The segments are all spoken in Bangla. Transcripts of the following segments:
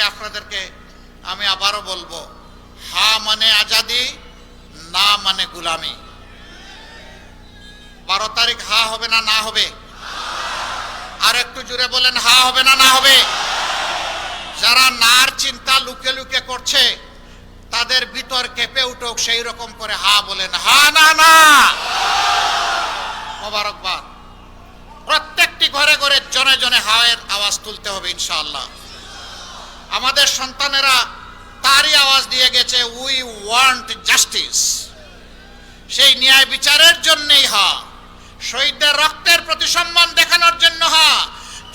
আপনাদেরকে আমি আবারও বলবো, হা মানে আজাদি, না মানে গুলামি। 12 তারিখ হা হবে না না হবে? আর একটু জোরে বলেন, হা হবে না না হবে? যারা নার চিন্তা লুকে লুকে করছে তাদের ভিতর কেঁপে উঠুক, সেই রকম করে হা বলেন, হা না না। মোবারকবাদ। প্রত্যেকটি ঘরে ঘরে জনে জনে হায়ের আওয়াজ তুলতে হবে ইনশাআল্লাহ। আমাদের সন্তানেরা তারই আওয়াজ দিয়ে গেছে, উই ওয়ান্ট জাস্টিস। সেই ন্যায় বিচারের জন্যই হা, শহীদদের রক্তের প্রতি সম্মান দেখানোর জন্য হা,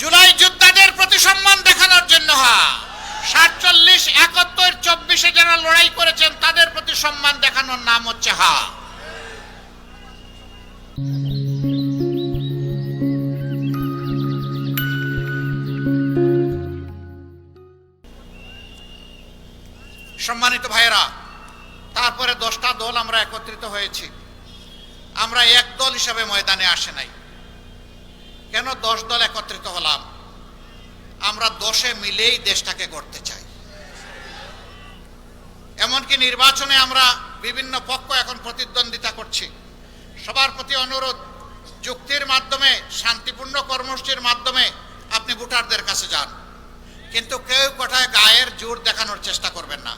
জুলাই যোদ্ধাদের প্রতি সম্মান দেখানোর জন্য হা, 47, 71, 24-এ যারা লড়াই করেছেন তাদের প্রতি সম্মান দেখানোর নাম হচ্ছে হা। সম্মানিত ভাইয়েরা, তারপরে 10টা দল আমরা একত্রিত হয়েছি। আমরা এক দল হিসাবে ময়দানে আসে নাই। কেন 10 দল একত্রিত হলাম? আমরা 10-এ মিলেই দেশটাকে গড়তে চাই। এমনকি নির্বাচনে আমরা বিভিন্ন পক্ষ এখন প্রতিদ্বন্দ্বিতা করছি। সবার প্রতি অনুরোধ, যুক্তির মাধ্যমে, শান্তিপূর্ণ কর্মসূচির মাধ্যমে আপনি ভোটারদের কাছে যান, কিন্তু কেউ কোথায় গায়ের জোর দেখানোর চেষ্টা করবেন না।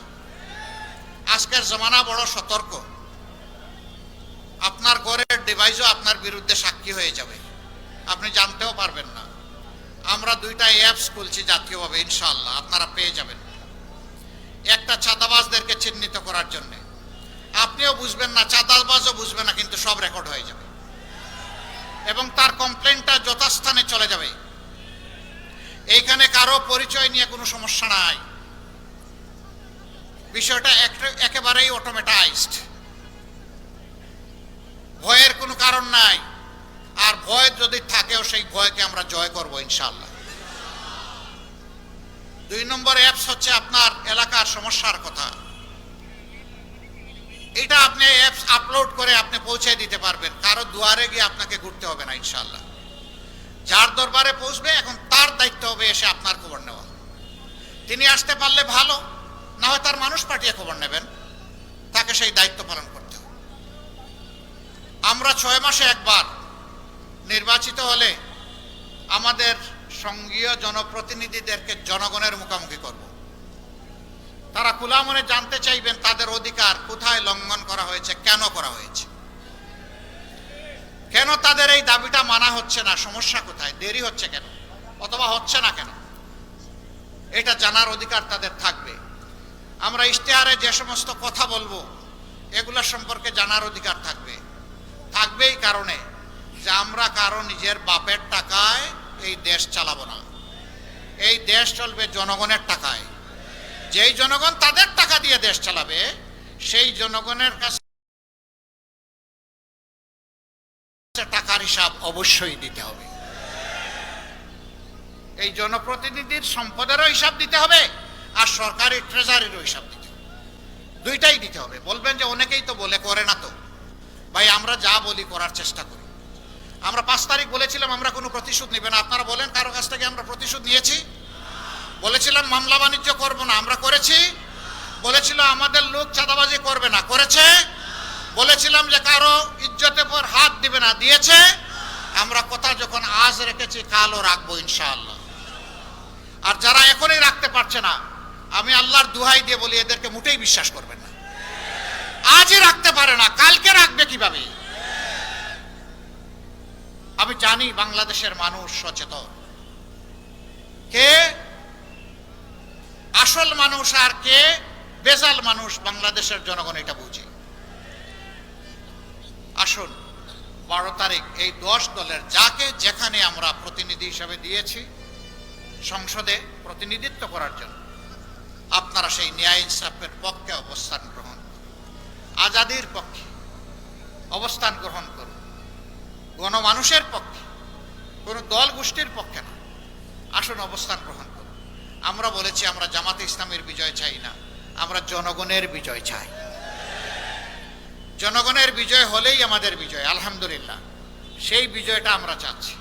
আজকের জমানা বড় সতর্ক। আপনার ঘরের ডিভাইসও আপনার বিরুদ্ধে সাক্ষী হয়ে যাবে, আপনি জানতেও পারবেন না। আমরা 2টা অ্যাপস খুলছি জাতীয়ভাবে, ইনশাআল্লাহ আপনারা পেয়ে যাবেন। একটা চাঁদাবাজদেরকে চিহ্নিত করার জন্য, আপনিও বুঝবেন না, চাঁদাবাজও বুঝবে না, কিন্তু সব রেকর্ড হয়ে যাবে এবং তার কমপ্লেনটা যথাস্থানে চলে যাবে। এইখানে কারো পরিচয় নিয়ে কোনো সমস্যা নাই, বিষয়টা একেবারেই অটোমেটাইজড। ভয়ের কোনো কারণ নাই, আর ভয় যদি থাকেও সেই ভয়কে আমরা জয় করব ইনশাআল্লাহ। 2 নম্বর অ্যাপস হচ্ছে আপনার এলাকার সমস্যার কথা। এটা আপনি অ্যাপস আপলোড করে আপনি পৌঁছে দিতে পারবেন, কারো দুয়ারে গিয়ে আপনাকে ঘুরতে হবে না ইনশাআল্লাহ। যার দরবারে পৌঁছবে এখন তার দায়িত্ব হবে এসে আপনার খবর নেওয়া। তিনি আসতে পারলে ভালো, না হয় তার মানুষ পাঠিয়ে খবর নেবেন, তাকে সেই দায়িত্ব পালন করতে হবে। আমরা 6 মাসে একবার নির্বাচিত হলে আমাদের সঙ্গীয় জনপ্রতিনিধিদেরকে জনগণের মুখোমুখি করব। তারা খোলা মনে জানতে চাইবেন তাদের অধিকার কোথায় লঙ্ঘন করা হয়েছে, কেন করা হয়েছে, কেন তাদের এই দাবিটা মানা হচ্ছে না, সমস্যা কোথায়, দেরি হচ্ছে কেন, অথবা হচ্ছে না কেন, এটা জানার অধিকার তাদের থাকবে। আমরা ইশতেহারে যে সমস্ত কথা বলবো এগুলো সম্পর্কে জানার অধিকার থাকবে। থাকবেই কারণে যে আমরা কারো নিজের বাপের টাকায় এই দেশ চালাবো না। এই দেশ চলবে জনগণের টাকায়। যেই জনগণ তাদের টাকা দিয়ে দেশ চালাবে, সেই জনগণের কাছে টাকার হিসাব অবশ্যই দিতে হবে। এই জনপ্রতিনিধির সম্পদেরও হিসাব দিতে হবে, আর সরকারি ট্রেজারিরও হিসাব দিতে হবে। 2টাই দিতে হবে। বলবেন যে অনেকেই তো বলে, করে না তো। ভাই, আমরা যা বলি করার চেষ্টা করি। আমরা 5 তারিখ বলেছিলাম আমরা কোনো প্রতিশোধ নিব না। আপনারা বলেন কারো কাছ থেকে আমরা প্রতিশোধ নিয়েছি? বলেছিলাম মামলা বাণিজ্য করব না, আমরা করেছি? বলেছিল আমাদের লোক চাঁদাবাজি করবে না, করেছে? বলেছিলাম যে কারো ইজ্জতের উপর হাত দিবে না, দিয়েছে? আমরা কথা যখন আজ রেখেছি কালও রাখবো ইনশাআল্লাহ। আর যারা এখনই রাখতে পারছে না, আমি আল্লাহর দোহাই দিয়ে বলি এদেরকে মোটেই বিশ্বাস করবেন না। আজই রাখতে পারে না, কালকে রাখবে কিভাবে? আমি জানি বাংলাদেশের মানুষ সচেতন, কে আসল মানুষ আর কে বেজাল মানুষ বাংলাদেশের জনগণ এটা বুঝে। আসুন 12 তারিখ এই 10 দলের যাকে যেখানে আমরা প্রতিনিধি হিসেবে দিয়েছি সংসদে প্রতিনিধিত্ব করার জন্য, আপনারা সেই ন্যায় ইনসাফের পক্ষে অবস্থান গ্রহণ, আজাদির পক্ষে অবস্থান গ্রহণ করুন, গণমানুষের পক্ষে, কোনো দল গোষ্ঠীর পক্ষে না। আসুন অবস্থান গ্রহণ করুন। আমরা বলেছি আমরা জামাতে ইসলামের বিজয় চাই না, আমরা জনগণের বিজয় চাই। জনগণের বিজয় হলেই আমাদের বিজয়, আলহামদুলিল্লাহ সেই বিজয়টা আমরা চাচ্ছি।